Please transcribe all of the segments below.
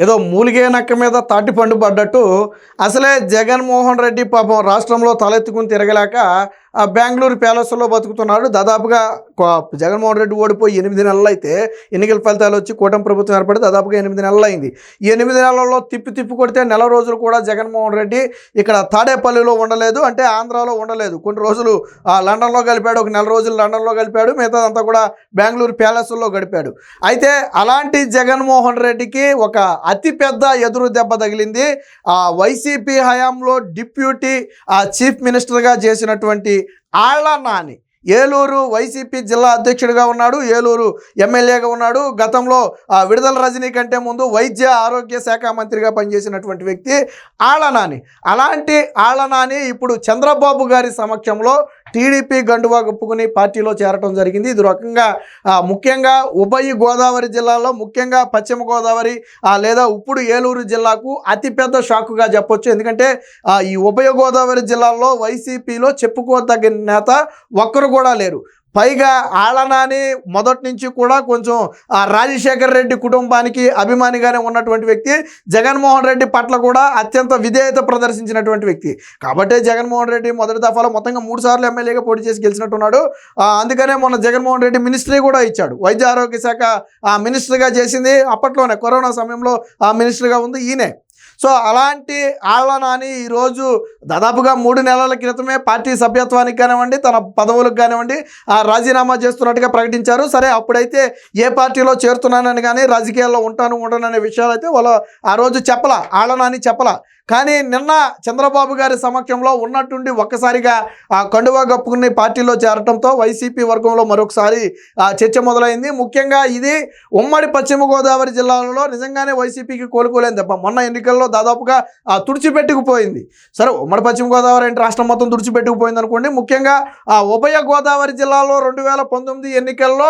ఏదో మూలిగే నక్క మీద తాటిపండు పడ్డట్టు అసలే జగన్మోహన్ రెడ్డి పాపం రాష్ట్రంలో తలెత్తుకుని తిరగలేక బెంగళూరు ప్యాలెస్లో బతుకుతున్నాడు. దాదాపుగా జగన్మోహన్ రెడ్డి ఓడిపోయి 8 నెలలు అయితే ఎన్నికల ఫలితాలు వచ్చి కూటమి ప్రభుత్వం ఏర్పడి దాదాపుగా 8 నెలలు అయింది. ఈ 8 నెలల్లో తిప్పి కొడితే నెల రోజులు కూడా జగన్మోహన్ రెడ్డి ఇక్కడ తాడేపల్లిలో ఉండలేదు, అంటే ఆంధ్రాలో ఉండలేదు. కొన్ని రోజులు లండన్లో గడిపాడు, ఒక నెల రోజులు లండన్లో గడిపాడు, మిగతాదంతా కూడా బెంగళూరు ప్యాలెస్లో గడిపాడు. అయితే అలాంటి జగన్మోహన్ రెడ్డికి ఒక అతిపెద్ద ఎదురు దెబ్బ తగిలింది. వైసీపీ హయాంలో డిప్యూటీ చీఫ్ మినిస్టర్గా చేసినటువంటి ఆళ్ల నాని. ఏలూరు వైసీపీ జిల్లా అధ్యక్షుడిగా ఉన్నాడు, ఏలూరు ఎమ్మెల్యేగా ఉన్నాడు. గతంలో విడుదల రజనీ కంటే ముందు వైద్య ఆరోగ్య శాఖ మంత్రిగా పనిచేసినటువంటి వ్యక్తి ఆళ్ల నాని. అలాంటి ఆళ్ల నాని ఇప్పుడు చంద్రబాబు గారి సమక్షంలో టీడీపీ గండువా కప్పుకుని పార్టీలో చేరటం జరిగింది. ఇది రకంగా ముఖ్యంగా ఉభయ గోదావరి జిల్లాలో, ముఖ్యంగా పశ్చిమ గోదావరి లేదా ఇప్పుడు ఏలూరు జిల్లాకు అతిపెద్ద షాకుగా చెప్పొచ్చు. ఎందుకంటే ఈ ఉభయ గోదావరి జిల్లాల్లో వైసీపీలో చెప్పుకోదగిన నేత ఒక్కరు కూడా లేరు. పైగా ఆళ్ల నాని మొదటి నుంచి కూడా కొంచెం రాజశేఖర్ రెడ్డి కుటుంబానికి అభిమానిగానే ఉన్నటువంటి వ్యక్తి, జగన్మోహన్ రెడ్డి పట్ల కూడా అత్యంత విధేయత ప్రదర్శించినటువంటి వ్యక్తి. కాబట్టే జగన్మోహన్ రెడ్డి మొదటి దఫాలో మొత్తంగా 3 సార్లు ఎమ్మెల్యేగా పోటీ చేసి గెలిచినట్టున్నాడు. అందుకనే మొన్న జగన్మోహన్ రెడ్డి మినిస్ట్రీ కూడా ఇచ్చాడు. వైద్య ఆరోగ్య శాఖ మినిస్టర్గా చేసింది అప్పట్లోనే, కరోనా సమయంలో మినిస్టర్గా ఉంది ఈయనే. సో అలాంటి ఆళ్ల నాని ఈరోజు దాదాపుగా 3 నెలల క్రితమే పార్టీ సభ్యత్వానికి కానివ్వండి, తన పదవులకు కానివ్వండి రాజీనామా చేస్తున్నట్టుగా ప్రకటించారు. సరే, అప్పుడైతే ఏ పార్టీలో చేరుతున్నానని కానీ రాజకీయాల్లో ఉండననే విషయాలు అయితే వాళ్ళు ఆ రోజు ఆళ్ల నాని చెప్పలా. కానీ నిన్న చంద్రబాబు గారి సమక్షంలో ఉన్నట్టుండి ఒక్కసారిగా కండువా కప్పుకుని పార్టీలో చేరటంతో వైసీపీ వర్గంలో మరొకసారి చర్చ మొదలైంది. ముఖ్యంగా ఇది ఉమ్మడి పశ్చిమ గోదావరి జిల్లాలలో నిజంగానే వైసీపీకి కోలుకోలేని దెబ్బ. మొన్న ఎన్నికల్లో దాదాపుగా తుడిచిపెట్టుకుపోయింది. సరే, ఉమ్మడి పశ్చిమ గోదావరి అంటే రాష్ట్రం మొత్తం తుడిచిపెట్టుకుపోయింది అనుకోండి. ముఖ్యంగా ఉభయ గోదావరి జిల్లాలో 2019 ఎన్నికల్లో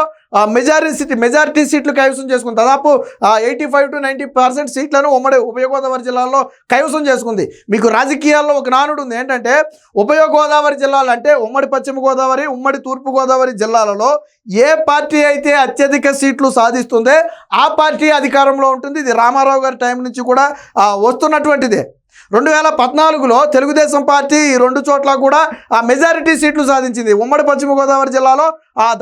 మెజారిటీ సీట్లు కైవసం చేసుకుంది. దాదాపు 85 to 90% సీట్లను ఉభయ గోదావరి జిల్లాలో కైవసం చేసుకుంది. మీకు రాజకీయాల్లో ఒక నానుడు ఉంది, ఏంటంటే ఉభయ గోదావరి జిల్లాలు అంటే ఉమ్మడి పశ్చిమ గోదావరి, ఉమ్మడి తూర్పు గోదావరి జిల్లాలలో ఏ పార్టీ అయితే అత్యధిక సీట్లు సాధిస్తుందో ఆ పార్టీ అధికారంలో ఉంటుంది. ఇది రామారావు గారి టైం నుంచి కూడా వస్తున్నటువంటిదే. 2014లో తెలుగుదేశం పార్టీ ఈ 2 చోట్ల కూడా మెజారిటీ సీట్లు సాధించింది. ఉమ్మడి పశ్చిమ గోదావరి జిల్లాలో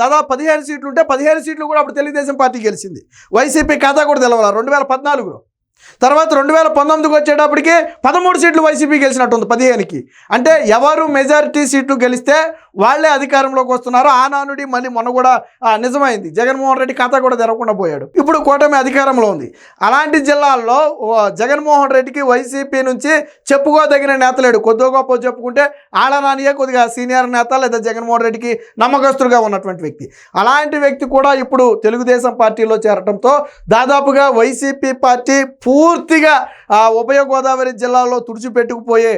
దాదాపు 15 సీట్లు ఉంటే 15 సీట్లు కూడా అప్పుడు తెలుగుదేశం పార్టీ గెలిచింది. వైసీపీ ఖాతా కూడా తెలవాలి 2014లో. తర్వాత 2019కి వచ్చేటప్పటికి 13 సీట్లు వైసీపీ గెలిచినట్టుంది 15కి. అంటే ఎవరు మెజారిటీ సీట్లు గెలిస్తే వాళ్ళే అధికారంలోకి వస్తున్నారు. ఆ నానుడి మళ్ళీ మొన్న కూడా నిజమైంది. జగన్మోహన్ రెడ్డి ఖాతా కూడా తెరవకుండా పోయాడు. ఇప్పుడు కూటమి అధికారంలో ఉంది. అలాంటి జిల్లాల్లో జగన్మోహన్ రెడ్డికి వైసీపీ నుంచి చెప్పుకోదగిన నేత లేడు. కొద్దిగా గొప్ప చెప్పుకుంటే ఆళ్ల నానియే కొద్దిగా సీనియర్ నేత, లేదా జగన్మోహన్ రెడ్డికి నమ్మకస్తులుగా ఉన్నటువంటి వ్యక్తి. అలాంటి వ్యక్తి కూడా ఇప్పుడు తెలుగుదేశం పార్టీలో చేరటంతో దాదాపుగా వైసీపీ పార్టీ పూర్తిగా ఉభయ గోదావరి జిల్లాలో తుడిచిపెట్టుకుపోయే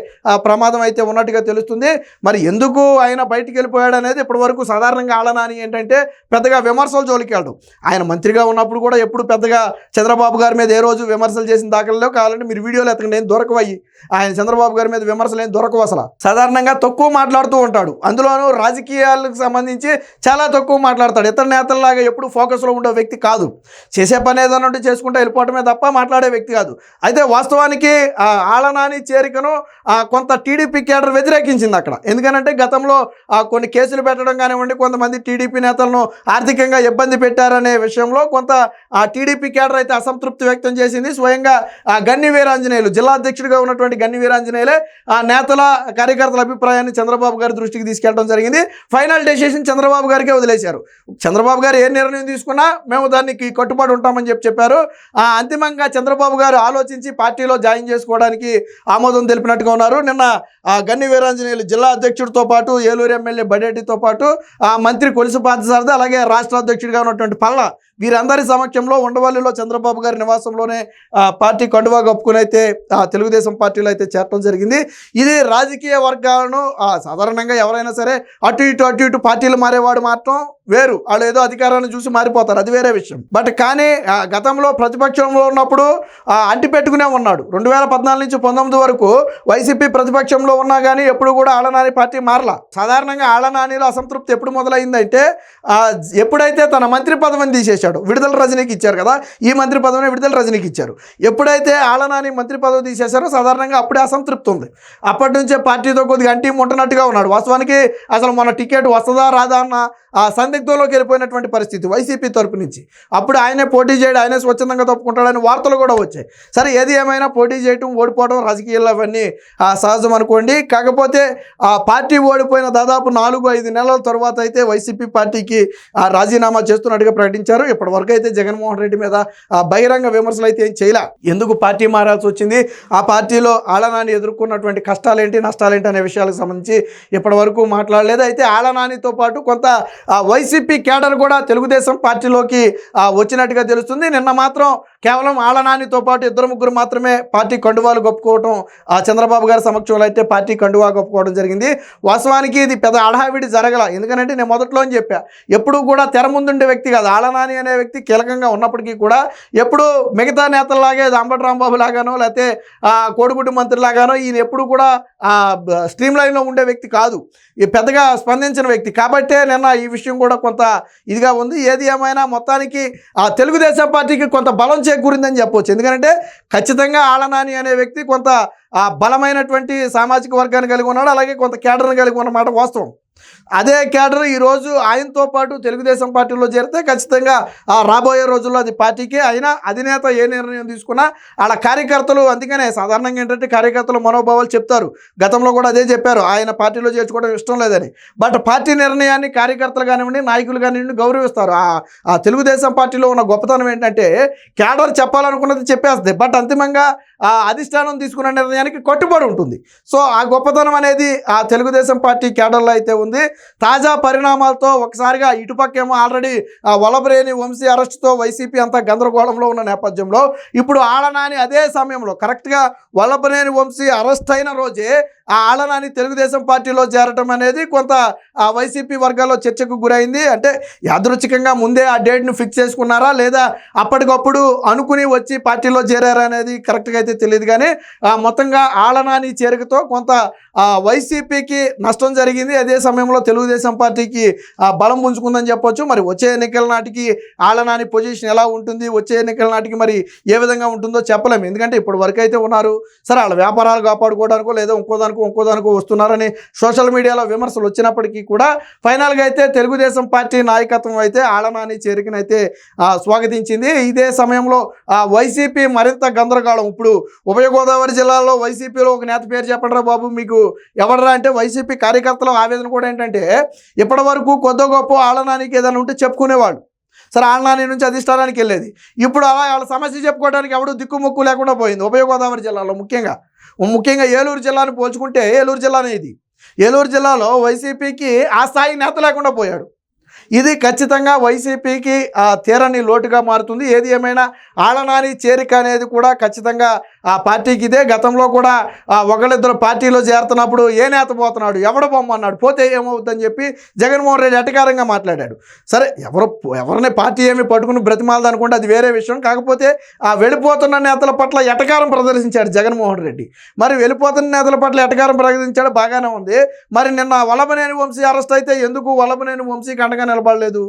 ప్రమాదం అయితే ఉన్నట్టుగా తెలుస్తుంది. మరి ఎందుకు ఆయన బయటికి వెళ్ళిపోయాడు అనేది ఇప్పటివరకు సాధారణంగా ఆళ్ల నాని ఏంటంటే పెద్దగా విమర్శలు జోలికి వెళ్ళడం. ఆయన మంత్రిగా ఉన్నప్పుడు కూడా ఎప్పుడు పెద్దగా చంద్రబాబు గారి మీద ఏ రోజు విమర్శలు చేసిన దాఖలలో కావాలంటే మీరు వీడియోలు ఎత్తకండి, ఏం దొరకవయ్యి. ఆయన చంద్రబాబు గారి మీద విమర్శలు ఏం దొరకవు. అసలు సాధారణంగా తక్కువ మాట్లాడుతూ ఉంటాడు. అందులోనూ రాజకీయాలకు సంబంధించి చాలా తక్కువ మాట్లాడతాడు. ఇతర నేతల్లాగా ఎప్పుడు ఫోకస్లో ఉండే వ్యక్తి కాదు. చేసే పని ఏదైనా ఉంటే చేసుకుంటూ వెళ్ళిపోవటమే తప్ప మాట్లాడే వ్యక్తి కాదు. అయితే వాస్తవానికి ఆళ్ల నాని చేరికను కొంత టీడీపీ కేడర్ వ్యతిరేకించింది అక్కడ. ఎందుకనంటే గతంలో కొన్ని కేసులు పెట్టడం కానివ్వండి, కొంతమంది టీడీపీ నేతలను ఆర్థికంగా ఇబ్బంది పెట్టారనే విషయంలో కొంత టీడీపీ కేడర్ అయితే అసంతృప్తి వ్యక్తం చేసింది. స్వయంగా గన్ని వీరాంజనేయులు జిల్లా అధ్యక్షుడిగా ఉన్నటువంటి గన్ని వీరాంజనేయులే నేతల కార్యకర్తల అభిప్రాయాన్ని చంద్రబాబు గారి దృష్టికి తీసుకెళ్ళడం జరిగింది. ఫైనల్ డెసిషన్ చంద్రబాబు గారికే వదిలేశారు. చంద్రబాబు గారు ఏ నిర్ణయం తీసుకున్నా మేము దానికి కట్టుబడి ఉంటామని చెప్పారు. అంతిమంగా చంద్రబాబు గారు ఆలోచించి పార్టీలో జాయిన్ చేసుకోవడానికి ఆమోదం తెలిపినట్టుగా ఉన్నారు. నిన్న గన్ని వీరాంజనేయులు జిల్లా అధ్యక్షుడితో పాటు ఏలూరు ఎమ్మెల్యే బడేటితో పాటు మంత్రి కొలుసు పార్థసారథి, అలాగే రాష్ట్ర అధ్యక్షుడిగా ఉన్నటువంటి పల్లా, వీరందరి సమక్షంలో ఉండవల్లిలో చంద్రబాబు గారి నివాసంలోనే పార్టీ కండువా కప్పుకుని అయితే తెలుగుదేశం పార్టీలో అయితే చేరడం జరిగింది. ఇది రాజకీయ వర్గాలను సాధారణంగా ఎవరైనా సరే అటు ఇటు పార్టీలు మారేవాడు మాత్రం వేరు, వాళ్ళు ఏదో అధికారాన్ని చూసి మారిపోతారు, అది వేరే విషయం. బట్ కానీ గతంలో ప్రతిపక్షంలో ఉన్నప్పుడు అంటిపెట్టుకునే ఉన్నాడు. 2014 నుంచి 19 వరకు వైసీపీ ప్రతిపక్షంలో ఉన్నా కానీ ఎప్పుడు కూడా ఆళ్లనాని పార్టీ మారలా. సాధారణంగా ఆళ్లనానిలో అసంతృప్తి ఎప్పుడు మొదలైందంటే ఎప్పుడైతే తన మంత్రి పదవిని తీసేశాడు, విడుదల రజనీకి ఇచ్చారు కదా, ఈ మంత్రి పదవిని విడుదల రజనీకి ఇచ్చారు. ఎప్పుడైతే ఆళ్లనాని మంత్రి పదవి తీసేశారో సాధారణంగా అప్పుడే అసంతృప్తి ఉంది. అప్పటి నుంచే పార్టీతో కొద్దిగా అంటి ముట్టనట్టుగా ఉన్నాడు. వాస్తవానికి అసలు మన టికెట్ వస్తుందా రాదా అన్న సందిగ్ధంలోకి వెళ్ళిపోయినటువంటి పరిస్థితి వైసీపీ తరపు నుంచి. అప్పుడు ఆయనే పోటీ చేయడం, ఆయనే స్వచ్ఛందంగా తప్పుకుంటాడని వార్తలు కూడా వచ్చాయి. సరే, ఏది ఏమైనా పోటీ చేయడం, ఓడిపోవడం రాజకీయాల్లో అవన్నీ సహజం అనుకోండి. కాకపోతే పార్టీ ఓడిపోయిన దాదాపు 4-5 నెలల తర్వాత అయితే వైసీపీ పార్టీకి రాజీనామా చేస్తున్నట్టుగా ప్రకటించారు. ఇప్పటివరకు అయితే జగన్మోహన్ రెడ్డి మీద బహిరంగ విమర్శలు అయితే ఏం చేయలే. ఎందుకు పార్టీ మారాల్సి వచ్చింది, ఆ పార్టీలో ఆళ్లనాని ఎదుర్కొన్నటువంటి కష్టాలేంటి నష్టాలేంటి అనే విషయాలకు సంబంధించి ఇప్పటివరకు మాట్లాడలేదు. అయితే ఆళ్లనానితో పాటు కొంత వైసీపీ కేడర్ కూడా తెలుగుదేశం పార్టీలోకి వచ్చినట్టుగా తెలుస్తుంది. నిన్న మాత్రం కేవలం ఆళ్లనానితో పాటు 2-3 మాత్రమే పార్టీ కండువాలు గొప్పుకోవటం, చంద్రబాబు గారి సమక్షంలో అయితే పార్టీ కండువా గొప్పుకోవడం జరిగింది. వాస్తవానికి ఇది పెద్ద అడహావిడి జరగల. ఎందుకంటే నేను మొదట్లో చెప్పా, ఎప్పుడూ కూడా తెర ముందుండే వ్యక్తి కాదు ఆళ్లనాని అనే వ్యక్తి. కీలకంగా ఉన్నప్పటికీ కూడా ఎప్పుడు మిగతా నేతల్లాగే అంబటి రాంబాబు లాగానో లేకపోతే కోడిగుడ్డు మంత్రి లాగానో ఈయన ఎప్పుడు కూడా స్ట్రీమ్ లైన్లో ఉండే వ్యక్తి కాదు, పెద్దగా స్పందించిన వ్యక్తి. కాబట్టే నిన్న ఈ విషయం కూడా కొంత ఇదిగా ఉంది. ఏది ఏమైనా మొత్తానికి తెలుగుదేశం పార్టీకి కొంత బలం చేకూరిందని చెప్పవచ్చు. ఎందుకంటే ఖచ్చితంగా ఆళ్లనాని అనే వ్యక్తి కొంత బలమైనటువంటి సామాజిక వర్గాన్ని కలిగి ఉన్నాడు, అలాగే కొంత కేడర్ని కలిగి ఉన్నమాట వాస్తవం. అదే కేడర్ ఈరోజు ఆయనతో పాటు తెలుగుదేశం పార్టీలో చేరితే ఖచ్చితంగా రాబోయే రోజుల్లో అది పార్టీకి. అయినా అధినేత ఏ నిర్ణయం తీసుకున్నా వాళ్ళ కార్యకర్తలు, అందుకనే సాధారణంగా ఏంటంటే కార్యకర్తలు మనోభావాలు చెప్తారు. గతంలో కూడా అదే చెప్పారు, ఆయన పార్టీలో చేర్చుకోవడం ఇష్టం లేదని. బట్ పార్టీ నిర్ణయాన్ని కార్యకర్తలు కానివ్వండి, నాయకులు కానివ్వండి గౌరవిస్తారు. ఆ తెలుగుదేశం పార్టీలో ఉన్న గొప్పతనం ఏంటంటే కేడర్ చెప్పాలనుకున్నది చెప్పేస్తుంది, బట్ అంతిమంగా అధిష్టానం తీసుకున్న నిర్ణయానికి కట్టుబడి ఉంటుంది. సో ఆ గొప్పతనం అనేది ఆ తెలుగుదేశం పార్టీ కేడర్లో అయితే ఉంది. తాజా పరిణామాలతో ఒకసారిగా ఇటుపక్కేమో ఆల్రెడీ వల్లభనేని వంశీ అరెస్టుతో వైసీపీ అంతా గందరగోళంలో ఉన్న నేపథ్యంలో ఇప్పుడు ఆళ్లనాని అదే సమయంలో కరెక్ట్గా వల్లభనేని వంశీ అరెస్ట్ అయిన రోజే ఆళ్లనాని తెలుగుదేశం పార్టీలో చేరటం అనేది కొంత వైసీపీ వర్గాల్లో చర్చకు గురైంది. అంటే యాదృచ్ఛికంగా ముందే ఆ డేట్ను ఫిక్స్ చేసుకున్నారా లేదా అప్పటికప్పుడు అనుకుని వచ్చి పార్టీలో చేరారా అనేది కరెక్ట్గా అయితే తెలియదు. కానీ మొత్తంగా ఆళ్లనాని చేరికతో కొంత వైసీపీకి నష్టం జరిగింది. అదే సమయంలో తెలుగుదేశం పార్టీకి బలం పుంజుకుందని చెప్పొచ్చు. మరి వచ్చే ఎన్నికల నాటికి ఆళ్లనాని పొజిషన్ ఎలా ఉంటుంది, వచ్చే ఎన్నికల నాటికి మరి ఏ విధంగా ఉంటుందో చెప్పలేము. ఎందుకంటే ఇప్పటి వరకు అయితే ఉన్నారు, సరే వాళ్ళ వ్యాపారాలు కాపాడుకోవడానికో లేదా ఇంకోదానికో వస్తున్నారని సోషల్ మీడియాలో విమర్శలు వచ్చినప్పటికీ కూడా ఫైనల్గా అయితే తెలుగుదేశం పార్టీ నాయకత్వం అయితే ఆళ్లనాని చేరికనైతే స్వాగతించింది. ఇదే సమయంలో వైసీపీ మరింత గందరగోళం. ఇప్పుడు ఉభయ గోదావరి జిల్లాలో వైసీపీలో ఒక నేత పేరు చెప్పండిరా బాబు మీకు ఎవడరా అంటే వైసీపీ కార్యకర్తల ఆవేదన కూడా ఏంటంటే ఇప్పటి వరకు కొద్ది గొప్ప ఆళ్లనానికి ఏదైనా ఉంటే చెప్పుకునేవాళ్ళు, సరే ఆళ్లనాని నుంచి అధిష్టానానికి వెళ్ళేది. ఇప్పుడు అలా వాళ్ళ సమస్య చెప్పుకోవడానికి ఎవడు దిక్కుముక్కు లేకుండా పోయింది. ఉభయ గోదావరి జిల్లాలో ముఖ్యంగా ఏలూరు జిల్లాను పోల్చుకుంటే ఏలూరు జిల్లానే ఇది. ఏలూరు జిల్లాలో వైసీపీకి ఆ స్థాయి నేత లేకుండా పోయాడు. ఇది ఖచ్చితంగా వైసీపీకి తీరని లోటుగా మారుతుంది. ఏది ఏమైనా ఆళ్లనాని చేరిక అనేది కూడా ఖచ్చితంగా ఆ పార్టీకి ఇదే. గతంలో కూడా ఒకళ్ళిద్దరు పార్టీలో చేరుతున్నప్పుడు ఏ నేత పోతున్నాడు, ఎవడ బొమ్మన్నాడు, పోతే ఏమవుతుందని చెప్పి జగన్మోహన్ రెడ్డి ఎటకారంగా మాట్లాడాడు. సరే ఎవరిని పార్టీ ఏమి పట్టుకుని బ్రతిమాలదు అనుకుంటే అది వేరే విషయం. కాకపోతే వెళ్ళిపోతున్న నేతల పట్ల ఎటకారం ప్రదర్శించాడు జగన్మోహన్ రెడ్డి. మరి వెళ్ళిపోతున్న నేతల పట్ల ఎటకారం ప్రదర్శించాడు, బాగానే ఉంది. మరి నిన్న వల్లభనేని వంశీ అరెస్ట్ అయితే ఎందుకు వల్లభనేని వంశీకి అండగా నిలబడలేదు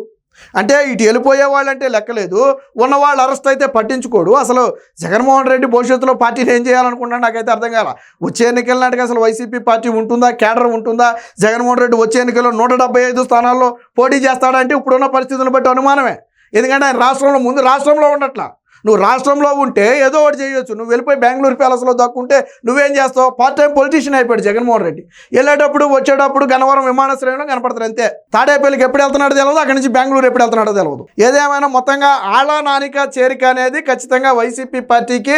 అంటే ఇటు వెళ్ళిపోయే వాళ్ళంటే లెక్కలేదు, ఉన్నవాళ్ళు అరెస్ట్ అయితే పట్టించుకోడు. అసలు జగన్మోహన్ రెడ్డి భవిష్యత్తులో పార్టీని ఏం చేయాలనుకుంటున్నాడు నాకైతే అర్థం కాల. వచ్చే ఎన్నికల నాటికి అసలు వైసీపీ పార్టీ ఉంటుందా, కేడర్ ఉంటుందా, జగన్మోహన్ రెడ్డి వచ్చే ఎన్నికల్లో 175 స్థానాల్లో పోటీ చేస్తాడంటే ఇప్పుడున్న పరిస్థితులను బట్టి అనుమానమే. ఎందుకంటే ఆయన రాష్ట్రంలో ఉండట్లా. నువ్వు రాష్ట్రంలో ఉంటే ఏదో ఒకటి చేయొచ్చు, నువ్వు వెళ్ళిపోయి బెంగళూరు ప్యాలెస్లో దక్కుంటే నువ్వేం చేస్తావు? పార్ట్ టైం పొలిటీషియన్ అయిపోయాడు జగన్మోహన్ రెడ్డి. వెళ్ళేటప్పుడు వచ్చేటప్పుడు గన్నవరం విమానాశ్రయంలో కనపడతారు అంతే. తాడేపల్లికి ఎప్పుడు వెళ్తున్నాడో తెలియదు, అక్కడి నుంచి బెంగళూరు ఎప్పుడు వెళ్తున్నాడో తెలియదు. ఏదేమైనా మొత్తంగా ఆళ్లనాని చేరిక అనేది ఖచ్చితంగా వైసీపీ పార్టీకి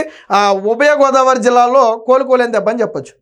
ఉభయ గోదావరి జిల్లాలో కోలుకోలేని దెబ్బని చెప్పొచ్చు.